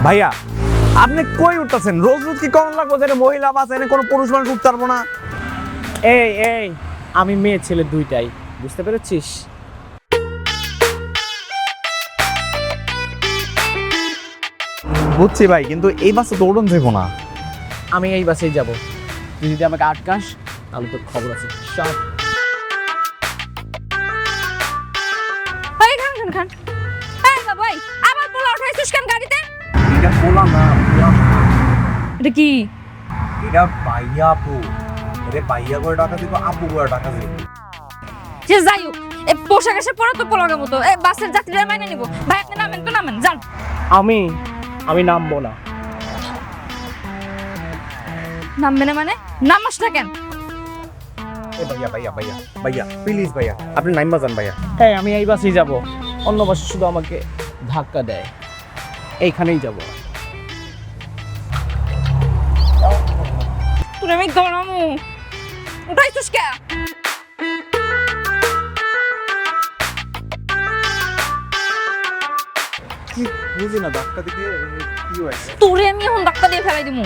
ভাইয়া আপনি কই উঠতেছেন? রোজ রোজ কি কম লাগবো যে মহিলা বাস এনে কোনো পুরুষ মানুষ উঠতে পারবো না? এই এই আমি মেয়ে ছেলে দুইটাই, বুঝতে পেরেছিস? বুঝছি ভাই, কিন্তু এই বাসে দৌড়ন যাবো না। আমি এই বাসেই যাব, তুই যদি আমাকে আটকাস তাহলে তোর খবর আছে সব। এই খান খান এই ভাই, আবার পোলা উঠাইছিস কেন গাড়িতে? এটা বললাম না, এটা কি? এটা ভাইয়া আপু। আরে ভাইয়া করে টাকা দিব, আপু করে টাকা দিব। যে যাই হোক, এই পোশাক এসে পরে তো পোলাগের মতো এই বাসের যাত্রীরা মাইনে নিব। ভাই আপনি নামেন তো নামেন, যান। আমি নামবো না। নামবে না মানে? নামাস না কেন? এ ভাইয়া ভাইয়া ভাইয়া ভাইয়া প্লিজ ভাইয়া, আপনি নাইমা যান ভাইয়া। হ্যাঁ আমি এই বাসেই যাব, অন্য বাসে শুধু আমাকে ধাক্কা দেয়। এইখানেই যাব। তুই আমি গরমু উঠাইছিস কে? কি বুঝি না, ধাক্কা দিকে কি হয়েছে? তোরে আমি এখন ধাক্কা দিয়ে ফেলাই দিমু।